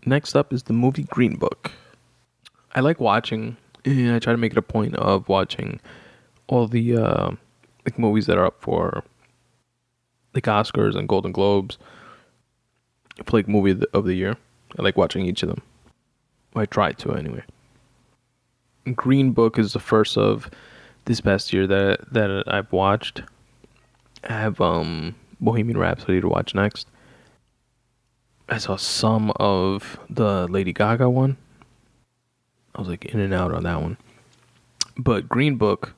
Next up is the movie Green Book. I like watching, and I try to make it a point of watching all the movies that are up for like Oscars and Golden Globes for like movie of the year. I like watching each of them. I try to anyway. Green Book is the first of this past year that I've watched. I have Bohemian Rhapsody to watch next. I saw some of the Lady Gaga one. I was like in and out on that one. But Green Book,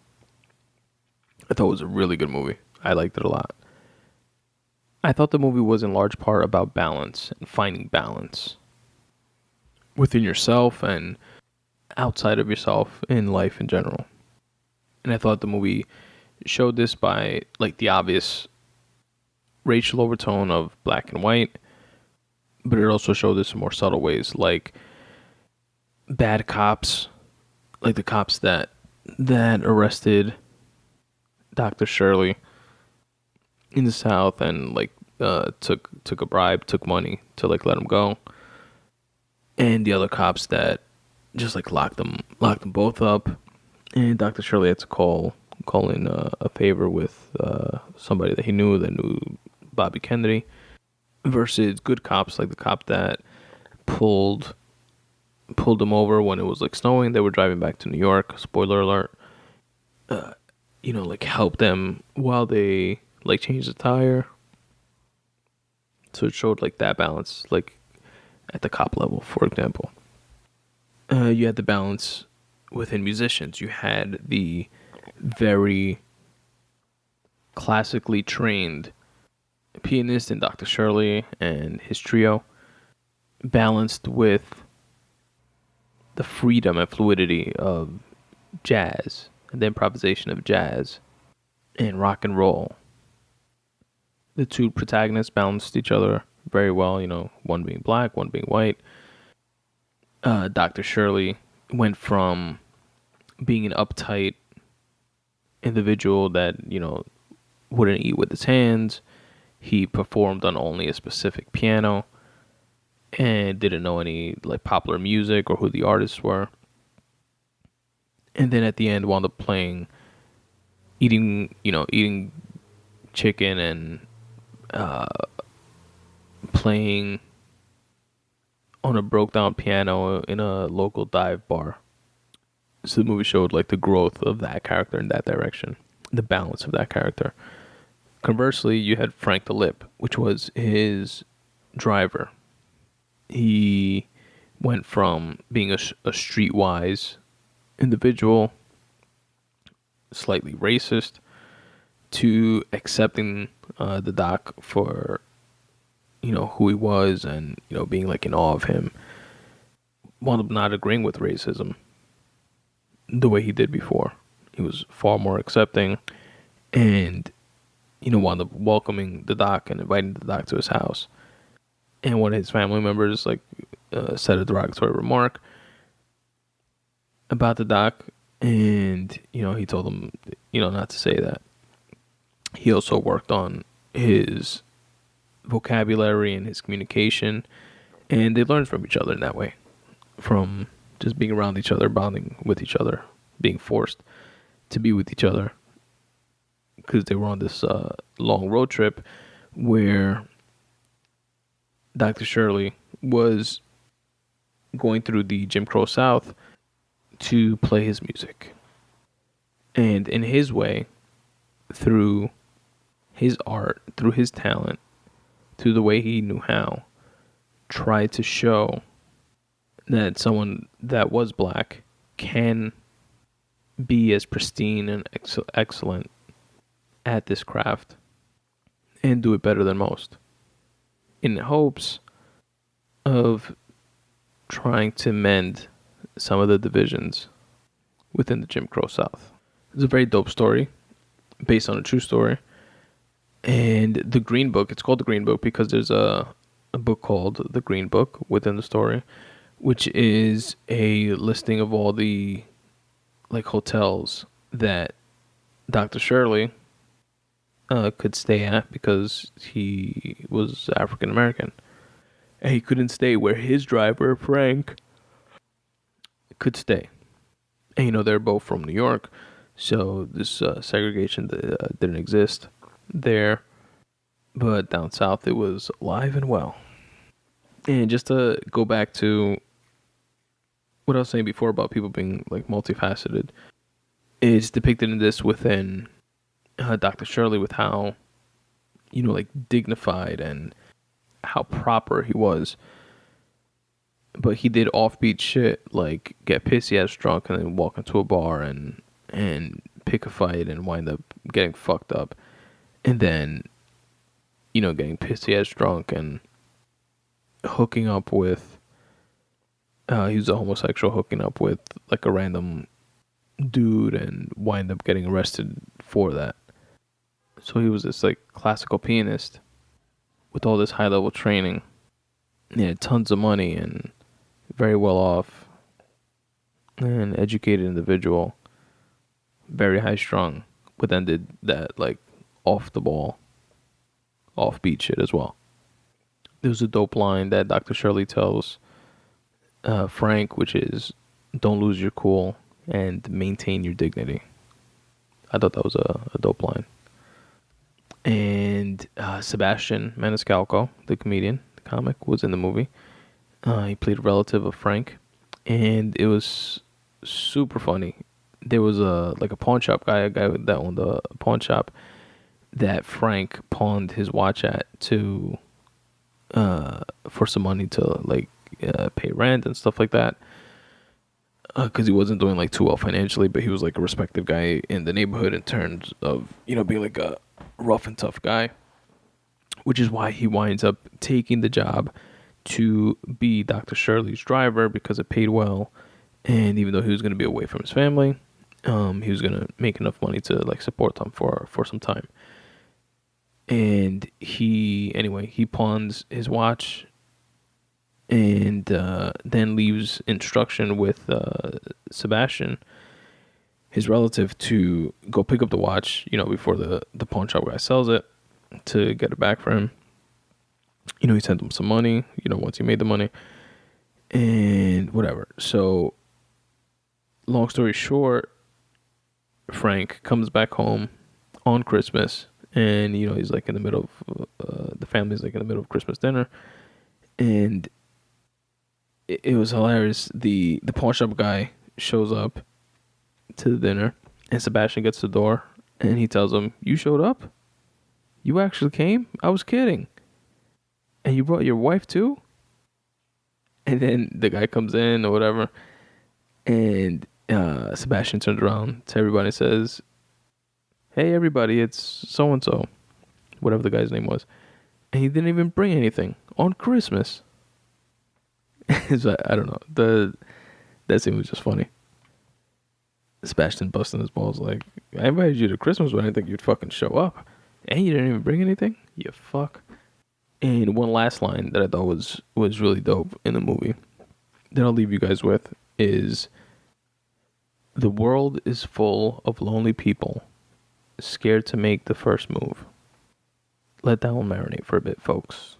I thought was a really good movie. I liked it a lot. I thought the movie was in large part about balance and finding balance within yourself and outside of yourself in life in general. And I thought the movie showed this by like the obvious racial overtone of black and white, but it also showed this in more subtle ways, like bad cops, like the cops that arrested Dr. Shirley in the South and like took a bribe, took money to like let him go, and the other cops that just like locked them both up, and Dr. Shirley had to call in a favor with somebody that knew Bobby Kennedy, versus good cops like the cop that pulled them over when it was like snowing. They were driving back to New York. Spoiler alert. Like help them while they like change the tire. So it showed like that balance, like at the cop level, for example. You had the balance within musicians. You had the very classically trained pianist in Dr. Shirley and his trio, balanced with the freedom and fluidity of jazz and the improvisation of jazz and rock and roll. The two protagonists balanced each other very well, one being black, one being white. Dr. Shirley went from being an uptight individual that, wouldn't eat with his hands. He performed on only a specific piano and didn't know any like popular music or who the artists were. And then at the end wound up eating chicken and playing on a broke down piano in a local dive bar. So the movie showed like the growth of that character in that direction, the balance of that character. Conversely, you had Frank the Lip, which was his driver. He went from being a streetwise individual, slightly racist, to accepting the doc for who he was and being like in awe of him. Wound up not agreeing with racism the way he did before. He was far more accepting and wound up welcoming the doc and inviting the doc to his house. And one of his family members said a derogatory remark about the doc, and he told him not to say that. He also worked on his vocabulary and his communication, and they learned from each other in that way, from just being around each other, bonding with each other, being forced to be with each other because they were on this long road trip where Dr. Shirley was going through the Jim Crow South to play his music. And in his way, through his art, through his talent, through the way he knew how, tried to show that someone that was black can be as pristine and excellent at this craft and do it better than most, in hopes of trying to mend some of the divisions within the Jim Crow South. It's a very dope story based on a true story. And the Green Book, it's called the Green Book because there's a book called The Green Book within the story, which is a listing of all the like hotels that Dr. Shirley could stay at because he was African American. and he couldn't stay where his driver, Frank, could stay. And, they're both from New York, so this segregation didn't exist there. But down south, it was alive and well. And just to go back to what I was saying before about people being like multifaceted, is depicted in this within Dr. Shirley, with how, like dignified and how proper he was. But he did offbeat shit, like get pissy ass drunk and then walk into a bar and pick a fight and wind up getting fucked up. And then, getting pissy ass drunk and hooking up with, he was a homosexual, hooking up with like a random dude and wind up getting arrested for that. So he was this like classical pianist with all this high level training. He had tons of money and very well off and educated individual, very high strung, but then did that like off the ball, offbeat shit as well. There's a dope line that Dr. Shirley tells Frank, which is, "Don't lose your cool and maintain your dignity." I thought that was a dope line. And Sebastian Maniscalco, the comedian, the comic, was in the movie. He played a relative of Frank, and it was super funny. There was a pawn shop guy, a guy that owned a pawn shop, that Frank pawned his watch at to for some money to pay rent and stuff like that, because he wasn't doing like too well financially, but he was like a respected guy in the neighborhood in terms of being like a rough and tough guy, which is why he winds up taking the job to be Dr. Shirley's driver, because it paid well, and even though he was going to be away from his family, he was going to make enough money to like support them for some time. And he pawns his watch and then leaves instruction with Sebastian, his relative, to go pick up the watch, before the pawn shop guy sells it, to get it back for him. He sent him some money, once he made the money and whatever. So long story short, Frank comes back home on Christmas, and he's like in the middle of the family's like in the middle of Christmas dinner, and it was hilarious. The pawn shop guy shows up to the dinner, and Sebastian gets to the door, and he tells him, "You showed up? You actually came? I was kidding. And you brought your wife too?" And then the guy comes in or whatever, and Sebastian turns around to everybody and says, "Hey everybody, it's so-and-so," whatever the guy's name was. And he didn't even bring anything on Christmas. So, I don't know. That scene was just funny. Sebastian busting his balls like, "I invited you to Christmas, but I didn't think you'd fucking show up. And you didn't even bring anything? You fuck." And one last line that I thought was really dope in the movie that I'll leave you guys with is, "The world is full of lonely people scared to make the first move." Let that one marinate for a bit, folks.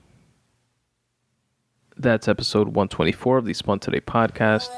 That's episode 124 of the Spun Today Podcast.